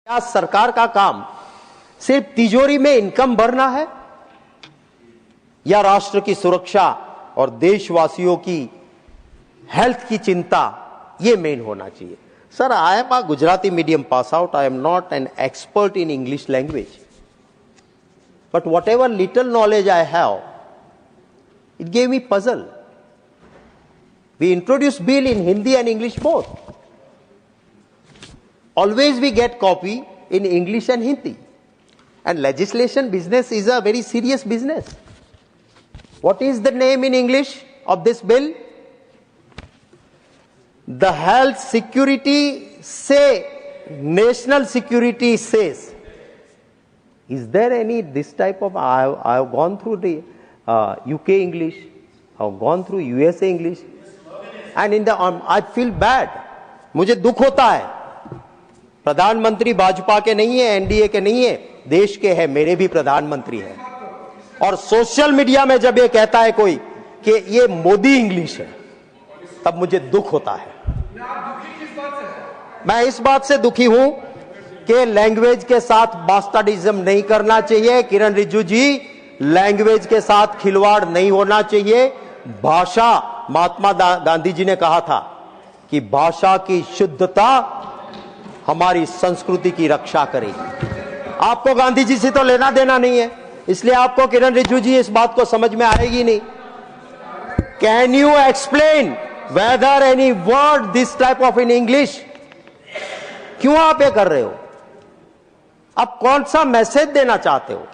क्या सरकार का काम सिर्फ तिजोरी में इनकम भरना है या राष्ट्र की सुरक्षा और देशवासियों की हेल्थ की चिंता ये मेन होना चाहिए? Sir, I am a Gujarati medium pass out. I am not an expert in English language, but whatever little knowledge I have, it gave me puzzle. We introduced bill in Hindi and English both. Always we get copy in English and Hindi. And legislation business is a very serious business. What is the name in English of this bill? The health security say, national security says. Is there any this type of, I have gone through the UK English, I have gone through USA English, and in the I feel bad. मुझे दुख होता है. प्रधानमंत्री भाजपा के नहीं है, NDA के नहीं है, देश के है, मेरे भी प्रधानमंत्री हैं. और सोशल मीडिया में जब ये कहता है कोई कि ये मोदी इंग्लिश है, तब मुझे दुख होता है. मैं इस बात से दुखी हूं कि लैंग्वेज के साथ बास्टर्डिज्म नहीं करना चाहिए. किरण रिजिजू जी, लैंग्वेज के साथ खिलवाड़ नहीं होना चाहिए. भाषा, महात्मा गांधी जी ने कहा था कि भाषा की शुद्धता हमारी संस्कृति की रक्षा करेगी. आपको गांधी जी से तो लेना देना नहीं है, इसलिए आपको किरण रिजिजू जी इस बात को समझ में आएगी नहीं. Can you explain whether any word this type of in English? क्यों आप ये कर रहे हो? आप कौन सा मैसेज देना चाहते हो?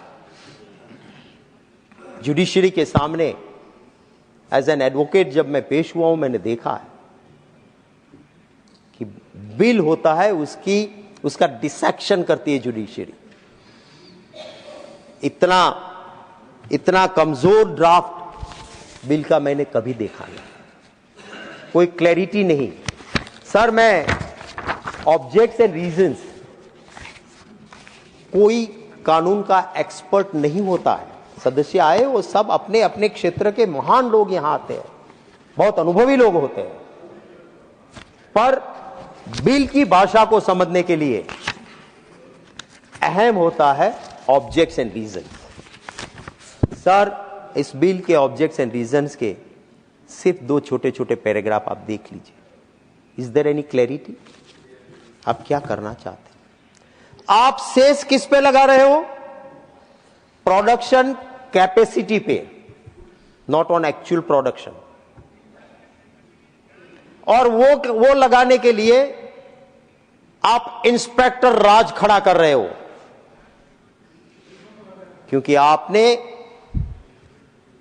जुडिशरी के सामने एज एन एडवोकेट जब मैं पेश हुआ हूं, मैंने देखा है कि बिल होता है, उसका डिसेक्शन करती है जुडिशरी. इतना कमजोर ड्राफ्ट बिल का मैंने कभी देखा नहीं. कोई क्लैरिटी नहीं. सर, मैं ऑब्जेक्ट्स एंड रीजंस, कोई कानून का एक्सपर्ट नहीं होता है. सदस्य आए वो सब अपने अपने क्षेत्र के महान लोग यहां आते हैं, बहुत अनुभवी लोग होते हैं, पर बिल की भाषा को समझने के लिए अहम होता है ऑब्जेक्ट्स एंड रीजंस. सर, इस बिल के ऑब्जेक्ट्स एंड रीजंस के सिर्फ 2 छोटे छोटे पैराग्राफ आप देख लीजिए. Is there any clarity? आप क्या करना चाहते हैं? आप सेस किस पे लगा रहे हो? प्रोडक्शन कैपेसिटी पे, नॉट ऑन एक्चुअल प्रोडक्शन. और वो लगाने के लिए आप इंस्पेक्टर राज खड़ा कर रहे हो, क्योंकि आपने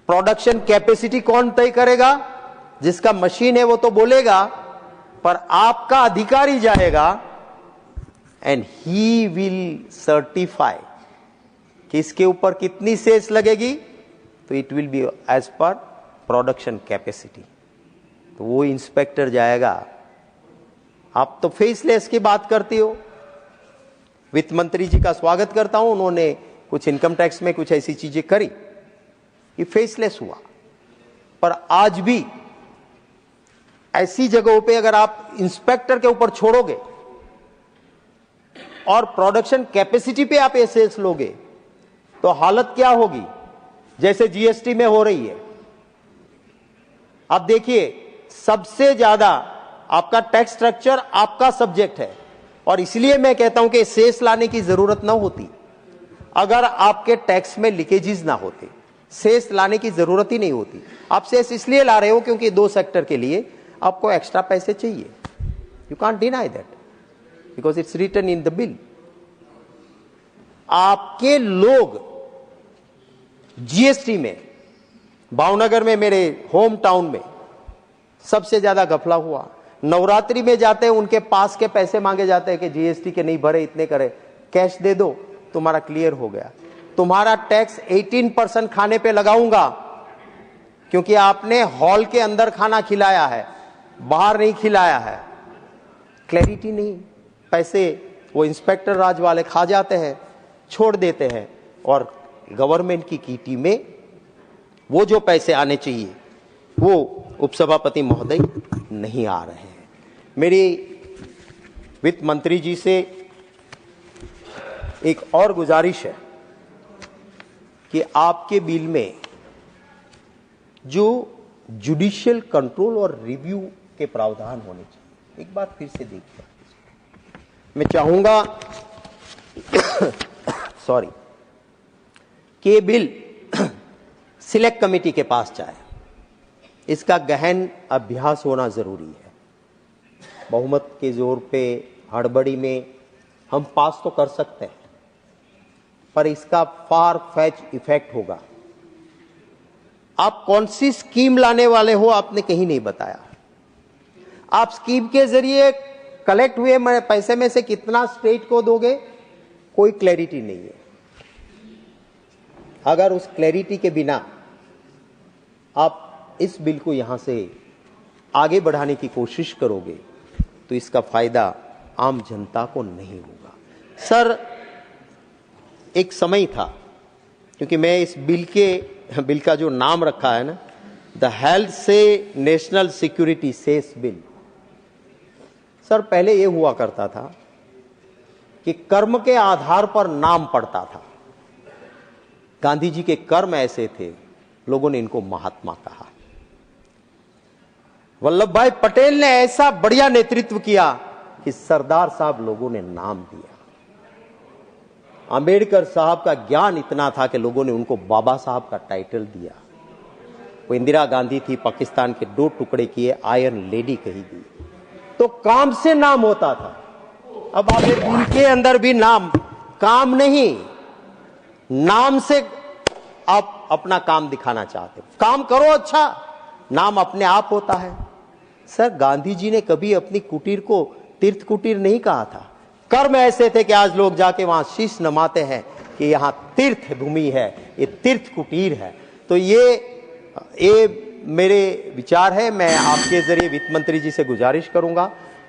प्रोडक्शन कैपेसिटी कौन तय करेगा? जिसका मशीन है वो तो बोलेगा, पर आपका अधिकारी जाएगा and he will certify कि इसके ऊपर कितनी सेस लगेगी, तो it will be as per production capacity. तो वो इंस्पेक्टर जाएगा. आप तो फेसलेस की बात करती हो. वित्त मंत्री जी का स्वागत करता हूं, उन्होंने कुछ इनकम टैक्स में कुछ ऐसी चीजें करी, ये फेसलेस हुआ. पर आज भी ऐसी जगहों पे अगर आप इंस्पेक्टर के ऊपर छोड़ोगे और प्रोडक्शन कैपेसिटी पे आप एसेस लोगे, तो हालत क्या होगी? जैसे जीएसटी में हो रही है. आप देखिए, सबसे ज्यादा आपका टैक्स स्ट्रक्चर आपका सब्जेक्ट है, और इसलिए मैं कहता हूं कि सेस लाने की जरूरत ना होती. अगर आपके टैक्स में लीकेजेस ना होते, सेस लाने की जरूरत ही नहीं होती. आप सेस इसलिए ला रहे हो क्योंकि 2 सेक्टर के लिए आपको एक्स्ट्रा पैसे चाहिए. You can't deny that because it's written in the bill. आपके लोग जीएसटी में, भावनगर में, मेरे होम टाउन में सबसे ज्यादा घपला हुआ. नवरात्रि में जाते हैं, उनके पास के पैसे मांगे जाते हैं कि जीएसटी के नहीं भरे, इतने करे, कैश दे दो, तुम्हारा क्लियर हो गया. तुम्हारा टैक्स 18% खाने पे लगाऊंगा, क्योंकि आपने हॉल के अंदर खाना खिलाया है, बाहर नहीं खिलाया है. क्लैरिटी नहीं. पैसे वो इंस्पेक्टर राज वाले खा जाते हैं, छोड़ देते हैं, और गवर्नमेंट की किटी में वो जो पैसे आने चाहिए वो उपसभापति महोदय नहीं आ रहे हैं. मेरी वित्त मंत्री जी से एक और गुजारिश है कि आपके बिल में जो जुडिशियल कंट्रोल और रिव्यू के प्रावधान होने चाहिए, एक बार फिर से देखिए। मैं चाहूंगा सॉरी कि ये बिल सिलेक्ट कमेटी के पास जाए, इसका गहन अभ्यास होना जरूरी है। बहुमत के जोर पे हड़बड़ी में हम पास तो कर सकते हैं, पर इसका फार फैच इफेक्ट होगा। आप कौन सी स्कीम लाने वाले हो आपने कहीं नहीं बताया। आप स्कीम के जरिए कलेक्ट हुए पैसे में से कितना स्टेट को दोगे, कोई क्लैरिटी नहीं है। अगर उस क्लैरिटी के बिना आप इस बिल को यहां से आगे बढ़ाने की कोशिश करोगे तो इसका फायदा आम जनता को नहीं होगा। सर, एक समय था, क्योंकि मैं इस बिल का जो नाम रखा है ना, द हेल्थ से national security cess bill. Sir, पहले यह हुआ करता था कि कर्म के आधार पर नाम पड़ता था। गांधी जी के कर्म ऐसे थे, लोगों ने इनको महात्मा कहा। वल्लभ भाई पटेल ने ऐसा बढ़िया नेतृत्व किया कि सरदार साहब लोगों ने नाम दिया। अंबेडकर साहब का ज्ञान इतना था कि लोगों ने उनको बाबा साहब का टाइटल दिया। वो इंदिरा गांधी थी, पाकिस्तान के 2 टुकड़े किए, आयरन लेडी कही गई। तो काम से नाम होता था। अब आप बिल के अंदर भी नाम, काम नहीं, नाम से आप अपना काम दिखाना चाहते हो। काम करो अच्छा, नाम अपने आप होता है। सर, गांधी जी ने कभी अपनी कुटीर को तीर्थ कुटीर नहीं कहा था। कर्म ऐसे थे कि आज लोग जाके वहां शीश नमाते हैं कि यहां तीर्थ भूमि है, ये तीर्थ कुटीर है। तो ये मेरे विचार है। मैं आपके जरिए वित्त मंत्री जी से गुजारिश करूंगा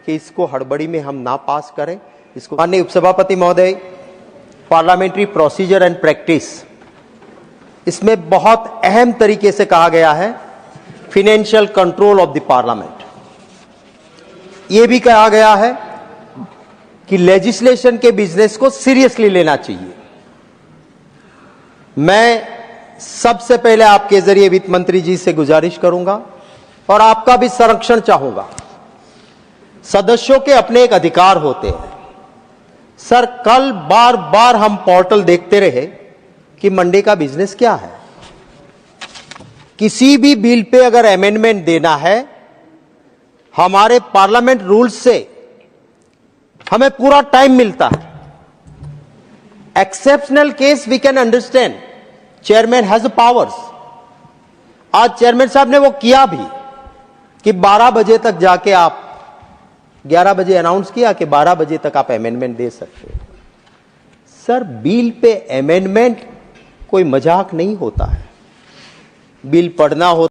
कि इसको हड़बड़ी में हम ना पास करें। इसको माननीय उपसभापति महोदय, पार्लियामेंट्री प्रोसीजर एंड प्रैक्टिस, इसमें बहुत अहम तरीके से कहा गया है financial control of the parliament. यह भी कहा गया है कि लेजिस्लेशन के बिजनेस को सीरियसली लेना चाहिए। मैं सबसे पहले आपके जरिए वित्त मंत्री जी से गुजारिश करूंगा और आपका भी संरक्षण चाहूंगा। सदस्यों के अपने एक अधिकार होते हैं। सर, कल बार बार हम पोर्टल देखते रहे कि मंडे का बिजनेस क्या है। किसी भी बिल पे अगर अमेंडमेंट देना है, हमारे पार्लियामेंट रूल्स से हमें पूरा टाइम मिलता है। Exceptional case we can understand, chairman has powers. आज चेयरमैन साहब ने वो किया भी कि 12 बजे तक जाके आप 11 बजे अनाउंस किया कि 12 बजे तक आप अमेंडमेंट दे सकते हो। सर, बिल पे अमेंडमेंट कोई मजाक नहीं होता है। बिल पढ़ना होता